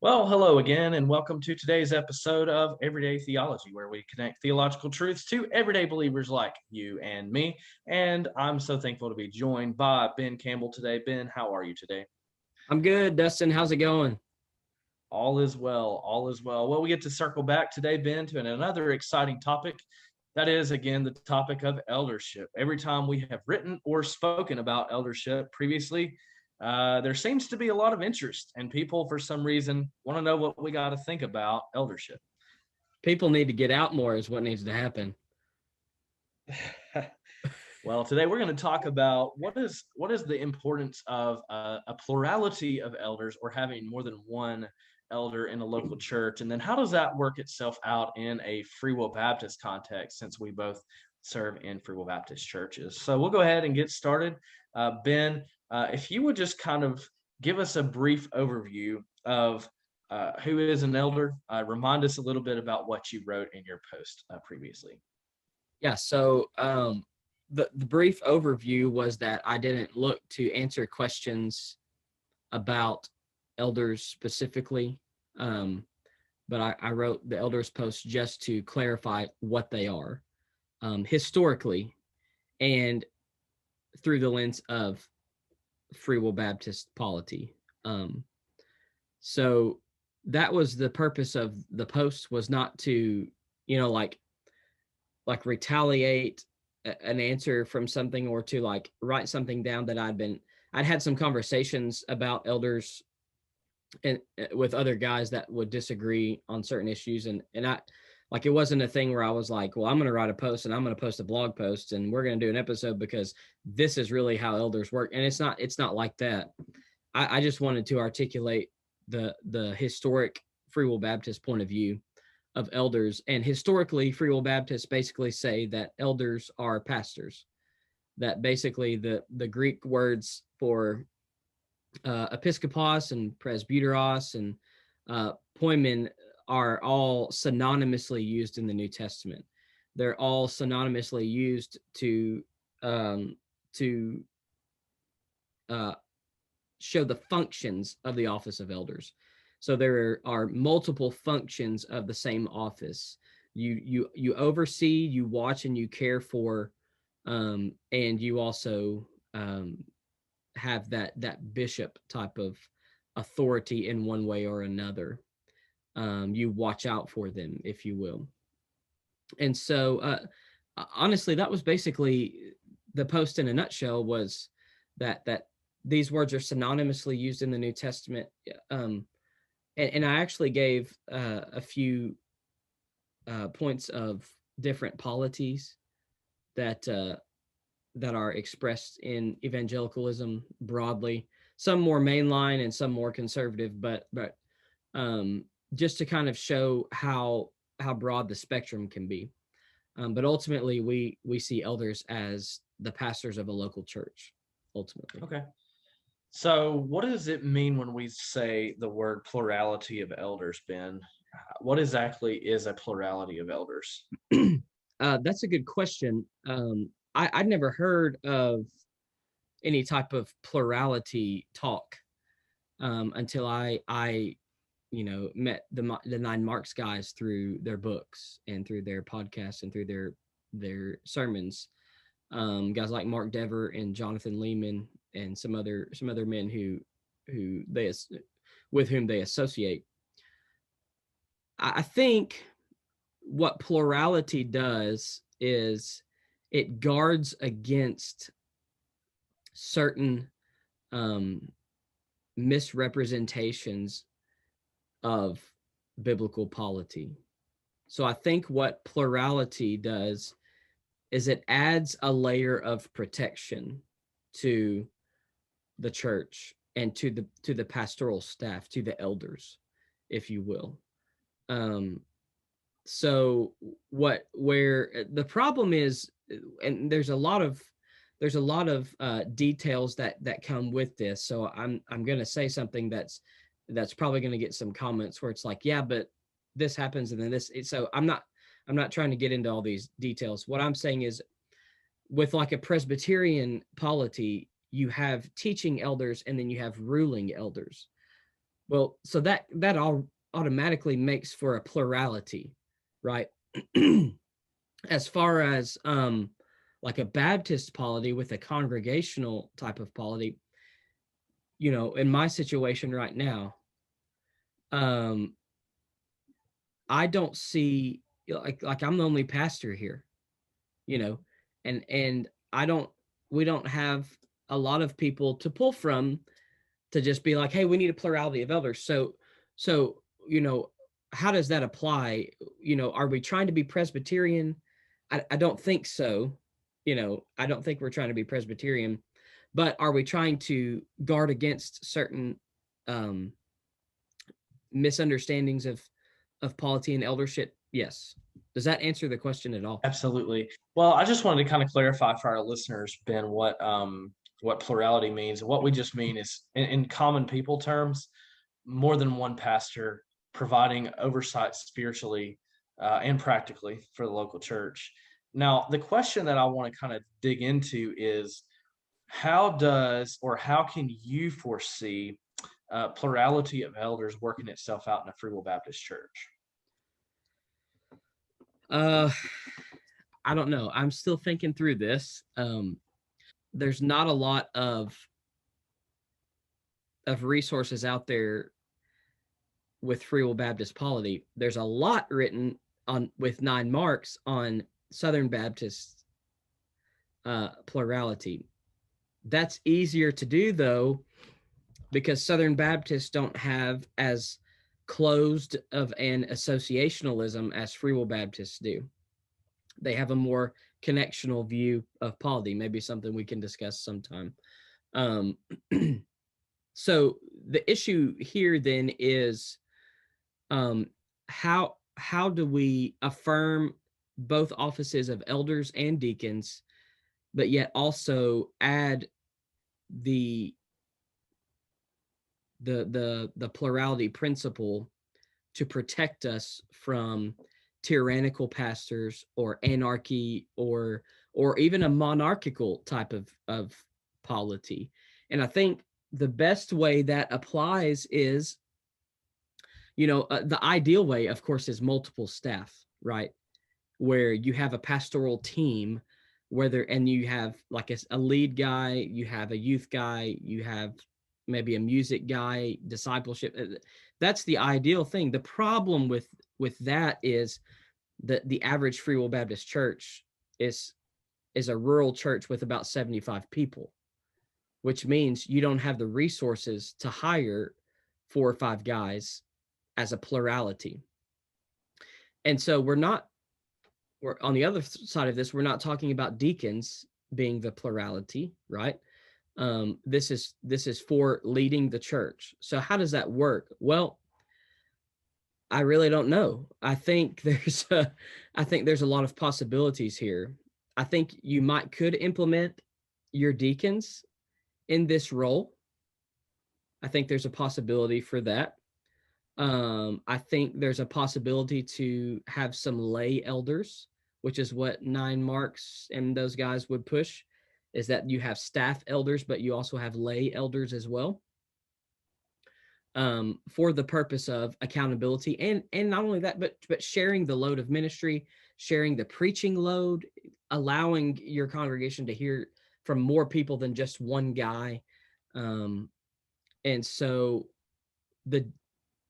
Well, hello again, and welcome to today's episode of Everyday Theology, where we connect theological truths to everyday believers like you and me. And I'm so thankful to be joined by Ben Campbell today. Ben, how are you today? I'm good, Dustin. How's it going? All is well, all is well. Well, we get to circle back today, Ben, to another exciting topic. That is, again, the topic of eldership. Every time we have written or spoken about eldership previously, there seems to be a lot of interest, and people, for some reason, want to know what we got to think about eldership. People need to get out more is what needs to happen. Well, today we're going to talk about what is the importance of a plurality of elders, or having more than one elder in a local church, and then how does that work itself out in a Free Will Baptist context, since we both serve in Free Will Baptist churches. So we'll go ahead and get started. Ben, if you would just kind of give us a brief overview of who is an elder, remind us a little bit about what you wrote in your post previously. Yeah, so the brief overview was that I didn't look to answer questions about elders specifically, but I wrote the elders post just to clarify what they are historically and through the lens of Free Will Baptist polity. So that was the purpose of the post, was not to, like retaliate an answer from something, or to like write something down that I'd had some conversations about elders and with other guys that would disagree on certain issues. And I, like, it wasn't a thing where I was like, well, I'm going to write a post and I'm going to post a blog post and we're going to do an episode because this is really how elders work. And it's not like that. I just wanted to articulate the historic Free Will Baptist point of view of elders. And historically, Free Will Baptists basically say that elders are pastors, that basically the Greek words for episkopos and presbyteros and poimen are all synonymously used in the New Testament. They're all synonymously used to show the functions of the office of elders. So there are multiple functions of the same office. You oversee, you watch, and you care for, and you also have that bishop type of authority in one way or another. You watch out for them, if you will. And so, honestly, that was basically the post in a nutshell. Was that these words are synonymously used in the New Testament. And I actually gave a few points of different polities that that are expressed in evangelicalism broadly. Some more mainline and some more conservative, but just to kind of show how broad the spectrum can be. But ultimately, we see elders as the pastors of a local church. Ultimately, Okay. So, what does it mean when we say the word plurality of elders, Ben? What exactly is a plurality of elders? that's a good question. I'd never heard of any type of plurality talk until I met the Nine Marks guys through their books and through their podcasts and through their sermons. Guys like Mark Dever and Jonathan Lehman and some other men who they with whom they associate. I think what plurality does is it guards against certain misrepresentations of biblical polity. So I think what plurality does is it adds a layer of protection to the church and to the pastoral staff, to the elders, if you will. So where the problem is, and there's a lot of details that come with this. So I'm going to say something that's probably going to get some comments where it's like, yeah, but this happens and then this. So I'm not trying to get into all these details. What I'm saying is, with like a Presbyterian polity, you have teaching elders and then you have ruling elders. Well, so that all automatically makes for a plurality, right? As far as like a Baptist polity with a congregational type of polity, in my situation right now, um, I don't see like I'm the only pastor here, you know, and I don't we don't have a lot of people to pull from to just be like, hey, we need a plurality of elders. So how does that apply? Are we trying to be Presbyterian? I don't think so. I don't think we're trying to be Presbyterian, but are we trying to guard against certain um, misunderstandings of polity and eldership? Yes. Does that answer the question at all? Absolutely. Well, I just wanted to kind of clarify for our listeners, Ben, what plurality means. What we just mean is, in common people terms, more than one pastor providing oversight spiritually and practically for the local church. Now, the question that I want to kind of dig into is how can you foresee plurality of elders working itself out in a Free Will Baptist church? Uh, I don't know. I'm still thinking through this. There's not a lot of resources out there with Free Will Baptist polity. There's a lot written on with 9 marks on Southern Baptist plurality. That's easier to do though because Southern Baptists don't have as closed of an associationalism as Free Will Baptists do. They have a more connectional view of polity, maybe something we can discuss sometime. Um, so the issue here then is how do we affirm both offices of elders and deacons, but yet also add the the plurality principle to protect us from tyrannical pastors or anarchy or even a monarchical type of polity. And I think the best way that applies is, the ideal way, of course, is multiple staff, right? Where you have a pastoral team, and you have like a lead guy, you have a youth guy, you have maybe a music guy, discipleship. That's the ideal thing. The problem with that is that the average Free Will Baptist church is is a rural church with about 75 people, which means you don't have the resources to hire 4 or 5 guys as a plurality. And so we're on the other side of this, we're not talking about deacons being the plurality, right? This is for leading the church. So how does that work? Well, I really don't know. I think there's a lot of possibilities here. I think you could implement your deacons in this role. I think there's a possibility for that. I think there's a possibility to have some lay elders, which is what 9 marks and those guys would push, is that you have staff elders, but you also have lay elders as well, for the purpose of accountability and not only that, but sharing the load of ministry, sharing the preaching load, allowing your congregation to hear from more people than just one guy. And so the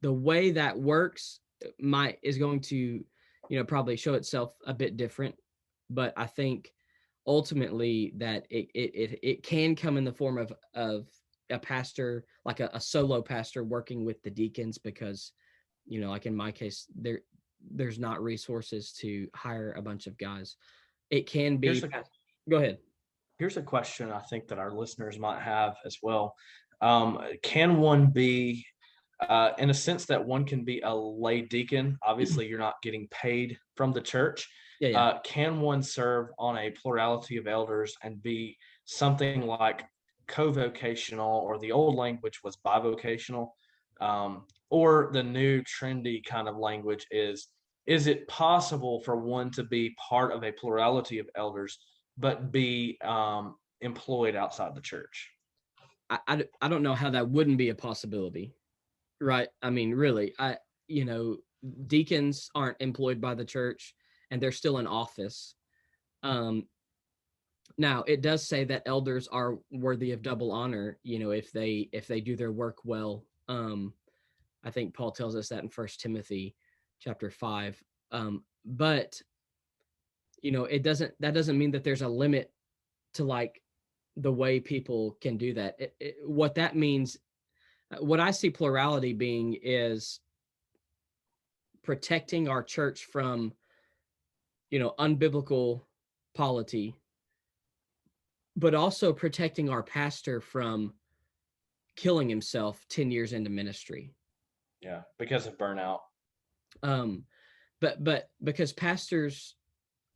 the way that works is going to probably show itself a bit different, but I think ultimately that it can come in the form of a pastor, like a solo pastor working with the deacons, because like in my case, there's not resources to hire a bunch of guys. It can Here's be. a Go ahead. Here's a question I think that our listeners might have as well. Can one be, in a sense, that one can be a lay deacon? Obviously, you're not getting paid from the church. Yeah, yeah. Can one serve on a plurality of elders and be something like co-vocational, or the old language was bivocational, or the new trendy kind of language is it possible for one to be part of a plurality of elders but be employed outside the church? I don't know how that wouldn't be a possibility. Right. I mean, really, you know, deacons aren't employed by the church and they're still in office. Um, Now, it does say that elders are worthy of double honor, you know, if they do their work well. I think Paul tells us that in First Timothy chapter 5. But you know, that doesn't mean that there's a limit to like the way people can do that. What that means, what I see plurality being is protecting our church from, you know, unbiblical polity, but also protecting our pastor from killing himself 10 years into ministry. Yeah, because of burnout. Um, but because pastors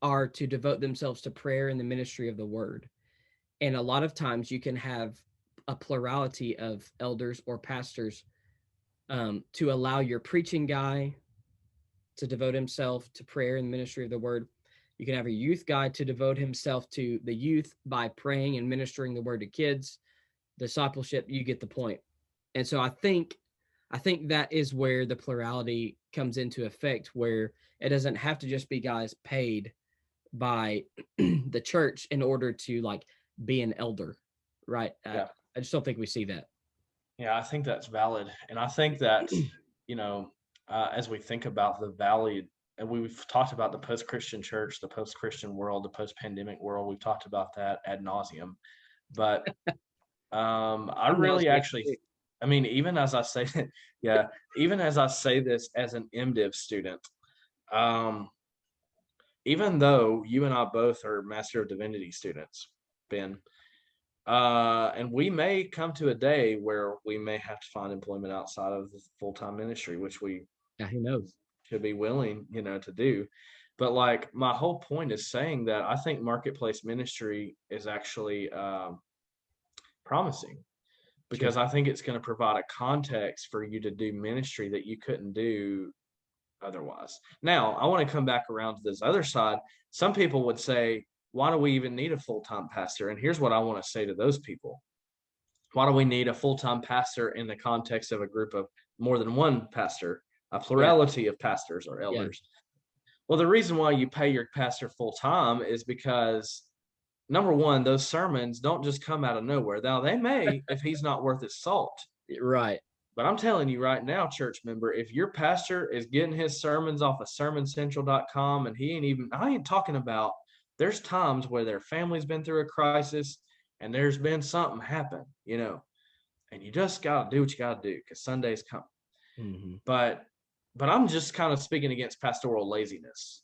are to devote themselves to prayer and the ministry of the word. And a lot of times you can have a plurality of elders or pastors to allow your preaching guy to devote himself to prayer and the ministry of the word. You can have a youth guy to devote himself to the youth by praying and ministering the word to kids, discipleship. You get the point. And so I think that is where the plurality comes into effect, where it doesn't have to just be guys paid by the church in order to like be an elder, right? Yeah. I just don't think we see that. Yeah, I think that's valid. And I think that, you know, as we think about the value, and we've talked about the post Christian church, the post Christian world, the post pandemic world, we've talked about that ad nauseum. But I I'm really nauseous. actually, I mean, even as I say, yeah, even as I say this as an MDiv student, um, even though you and I both are Master of Divinity students, Ben, and we may come to a day where we may have to find employment outside of the full-time ministry, which we Yeah, who knows? should be willing, to do. But like my whole point is saying that I think marketplace ministry is actually promising Sure. because I think it's going to provide a context for you to do ministry that you couldn't do otherwise. Now, I want to come back around to this other side. Some people would say, why do we even need a full-time pastor? And here's what I want to say to those people. Why do we need a full-time pastor in the context of a group of more than one pastor, a Yeah. plurality of pastors or Yeah. elders? Well, the reason why you pay your pastor full-time is because number one, those sermons don't just come out of nowhere. Now they may if he's not worth his salt. Right. But I'm telling you right now, church member, if your pastor is getting his sermons off of sermoncentral.com and I ain't talking about, there's times where their family's been through a crisis and there's been something happen, and you just got to do what you got to do because Sunday's coming. Mm-hmm. But, I'm just kind of speaking against pastoral laziness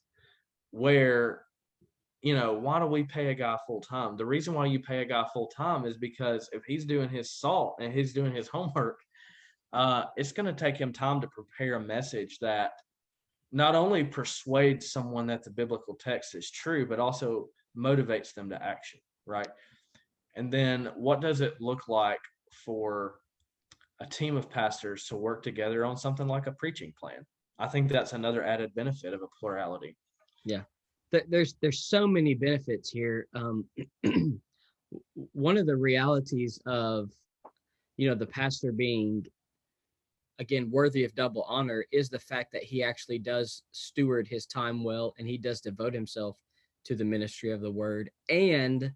where, why do we pay a guy full time? The reason why you pay a guy full time is because if he's doing his salt and he's doing his homework, it's going to take him time to prepare a message that not only persuades someone that the biblical text is true, but also motivates them to action, right? And then what does it look like for a team of pastors to work together on something like a preaching plan? I think that's another added benefit of a plurality. Yeah. There's so many benefits here. One of the realities of, you know, the pastor being, again, worthy of double honor is the fact that he actually does steward his time well, and he does devote himself to the ministry of the word, and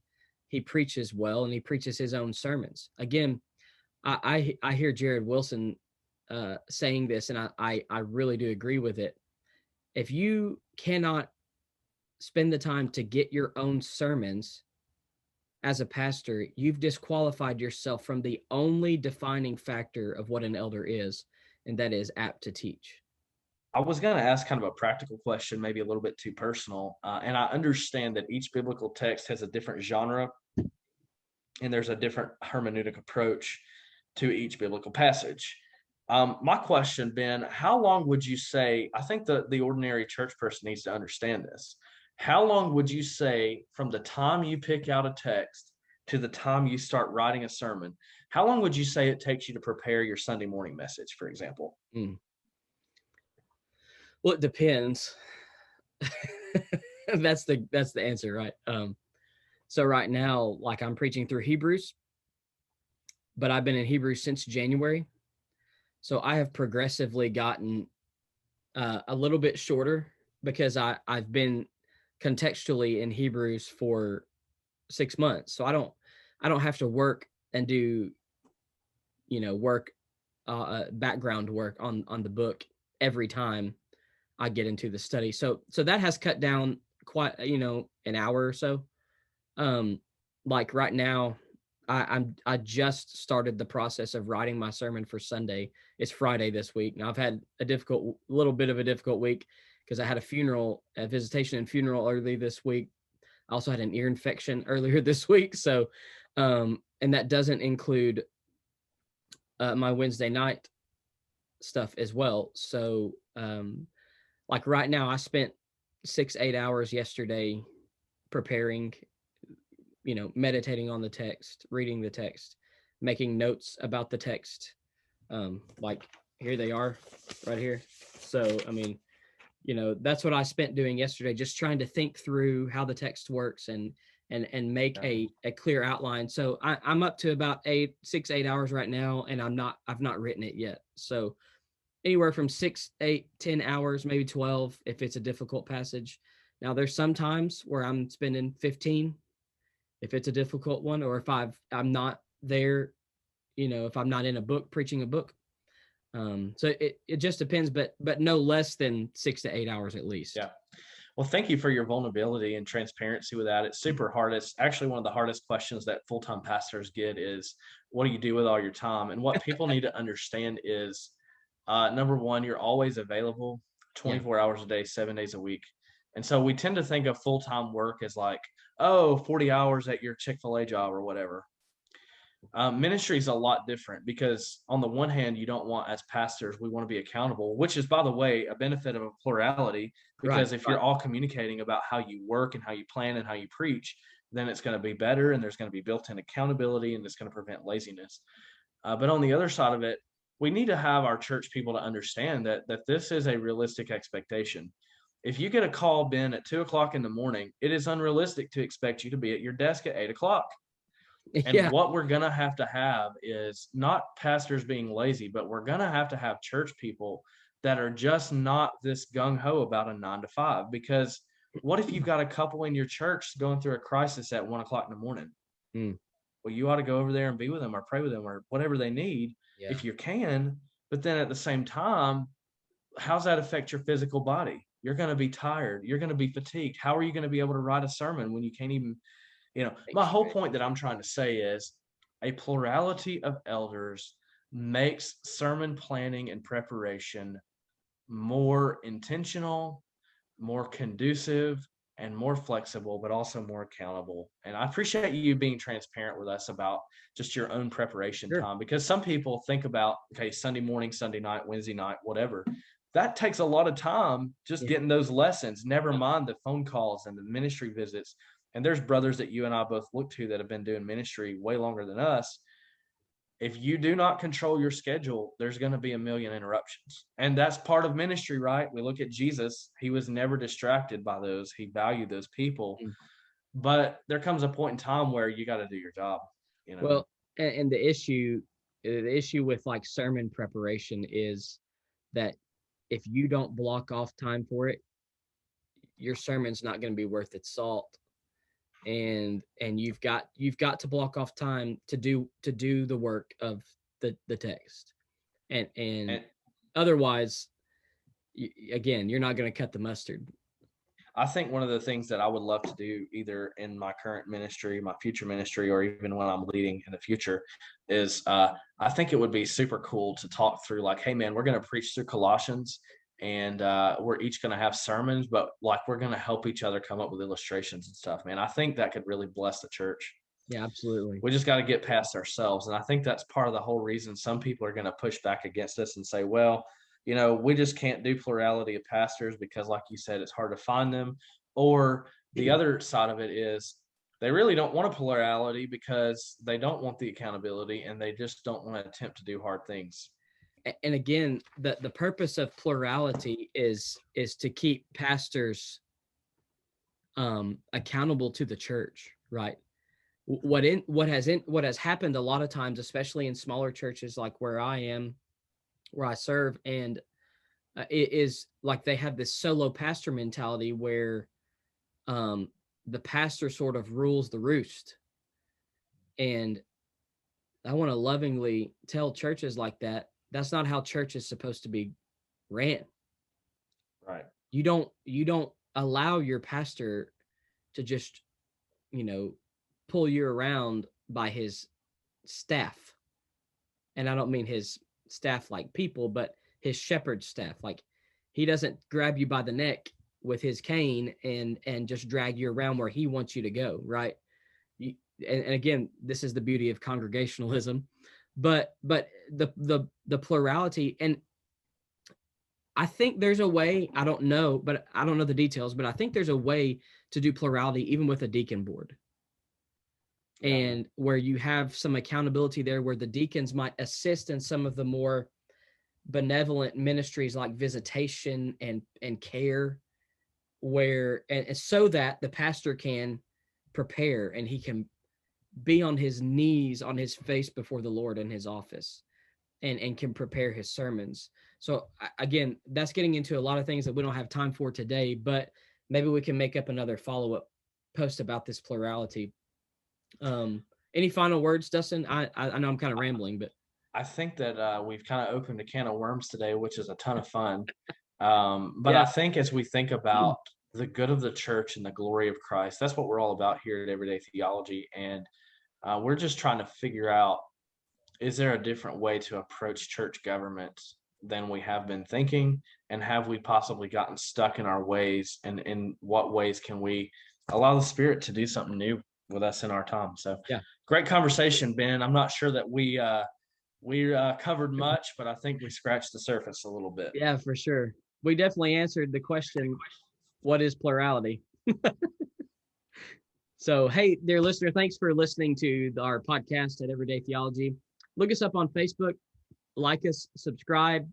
he preaches well, and he preaches his own sermons. Again, I hear Jared Wilson saying this, and I really do agree with it. If you cannot spend the time to get your own sermons as a pastor, you've disqualified yourself from the only defining factor of what an elder is, and that is apt to teach. I was going to ask kind of a practical question, maybe a little bit too personal. And I understand that each biblical text has a different genre and there's a different hermeneutic approach to each biblical passage. My question, Ben, how long would you say, I think the ordinary church person needs to understand this. How long would you say from the time you pick out a text to the time you start writing a sermon, how long would you say it takes you to prepare your Sunday morning message, for example? Mm. Well, it depends. That's the answer, right? So right now, like I'm preaching through Hebrews, but I've been in Hebrews since January. So I have progressively gotten a little bit shorter because I've been contextually in Hebrews for 6 months. So I don't have to work and do, work background work on the book every time I get into the study. So that has cut down quite, an hour or so. Um, like right now, I just started the process of writing my sermon for Sunday. It's Friday this week. Now I've had little bit of a difficult week because I had a visitation and funeral early this week. I also had an ear infection earlier this week. So, and that doesn't include my Wednesday night stuff as well. So, like right now, I spent 6-8 hours yesterday preparing, meditating on the text, reading the text, making notes about the text. Like here they are right here. So, I mean, that's what I spent doing yesterday, just trying to think through how the text works and make a clear outline. So I'm up to about 6-8 hours right now, and I've not written it yet. So anywhere from 6, 8, 10 hours, maybe 12 if it's a difficult passage. Now there's some times where I'm spending 15 if it's a difficult one, or if I'm not there, if I'm not in a book preaching a book. So it just depends, but no less than 6 to 8 hours at least. Yeah. Well, thank you for your vulnerability and transparency with that. It's super hard. It's actually one of the hardest questions that full-time pastors get is, what do you do with all your time? And what people need to understand is, number one, you're always available 24 hours a day, 7 days a week. And so we tend to think of full-time work as like, 40 hours at your Chick-fil-A job or whatever. Ministry is a lot different because on the one hand, you don't want, as pastors, we want to be accountable, which is, by the way, a benefit of a plurality, because if you're all communicating about how you work and how you plan and how you preach, then it's going to be better, and there's going to be built-in accountability, and it's going to prevent laziness. But on the other side of it, we need to have our church people to understand that this is a realistic expectation. If you get a call, Ben, at 2 o'clock in the morning, it is unrealistic to expect you to be at your desk at 8 o'clock. And what we're going to have is not pastors being lazy, but we're going to have church people that are just not this gung-ho about a 9 to 5. Because what if you've got a couple in your church going through a crisis at 1 o'clock in the morning? Well, you ought to go over there and be with them or pray with them or whatever they need if you can. But then at the same time, how's that affect your physical body? You're going to be tired. You're going to be fatigued. How are you going to be able to write a sermon when you can't even, my whole point that I'm trying to say is a plurality of elders makes sermon planning and preparation more intentional, more conducive, and more flexible, but also more accountable. And I appreciate you being transparent with us about just your own preparation time, because some people think about, okay, Sunday morning, Sunday night, Wednesday night, whatever. That takes a lot of time just getting those lessons, never mind the phone calls and the ministry visits. And there's brothers that you and I both look to that have been doing ministry way longer than us. If you do not control your schedule, there's going to be a million interruptions. And that's part of ministry, right? We look at Jesus. He was never distracted by those. He valued those people. But there comes a point in time where you got to do your job. Well, and the issue with like sermon preparation is that if you don't block off time for it, your sermon's not going to be worth its salt. And you've got to block off time to do the work of the text, and otherwise, again, you're not going to cut the mustard. I think one of the things that I would love to do, either in my current ministry, my future ministry, or even when I'm leading in the future, is I think it would be super cool to talk through, like, hey man, we're going to preach through Colossians, and we're each going to have sermons, but like we're going to help each other come up with illustrations and stuff, man. I think that could really bless the church. Yeah, absolutely. We just got to get past ourselves. And I think that's part of the whole reason some people are going to push back against us and say, well, we just can't do plurality of pastors because, like you said, it's hard to find them. Or the other side of it is they really don't want a plurality because they don't want the accountability and they just don't want to attempt to do hard things. And again, the purpose of plurality is to keep pastors accountable to the church, right? What has happened a lot of times, especially in smaller churches like where I am, where I serve, and it is like they have this solo pastor mentality where um, the pastor sort of rules the roost. And I want to lovingly tell churches like that, that's not how church is supposed to be ran. Right. You don't allow your pastor to just, you know, pull you around by his staff. And I don't mean his staff like people, but his shepherd staff. Like, he doesn't grab you by the neck with his cane and just drag you around where he wants you to go, right? You, and again, this is the beauty of congregationalism, but the plurality, and I think there's a way, I don't know, but I don't know the details, but I think there's a way to do plurality even with a deacon board. Yeah. And where you have some accountability there, where the deacons might assist in some of the more benevolent ministries like visitation and care, where and so that the pastor can prepare and he can be on his knees, on his face before the Lord in his office, and can prepare his sermons. So again, that's getting into a lot of things that we don't have time for today, but maybe we can make up another follow-up post about this plurality. Any final words, Dustin? I know I'm kind of rambling, but I think that we've kind of opened a can of worms today, which is a ton of fun. But I yeah, think as we think about the good of the church and the glory of Christ, that's what we're all about here at Everyday Theology. And we're just trying to figure out, is there a different way to approach church government than we have been thinking? And have we possibly gotten stuck in our ways? And in what ways can we allow the Spirit to do something new with us in our time? So yeah, great conversation, Ben. I'm not sure that we covered much, but I think we scratched the surface a little bit. yeah, for sure. We definitely answered the question, what is plurality? So, hey, dear listener, thanks for listening to our podcast at Everyday Theology. Look us up on Facebook, like us, subscribe,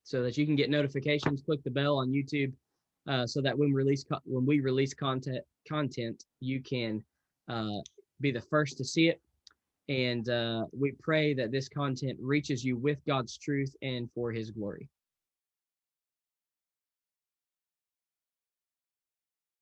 so that you can get notifications. Click the bell on YouTube, so that when we release content, you can be the first to see it. And we pray that this content reaches you with God's truth and for His glory.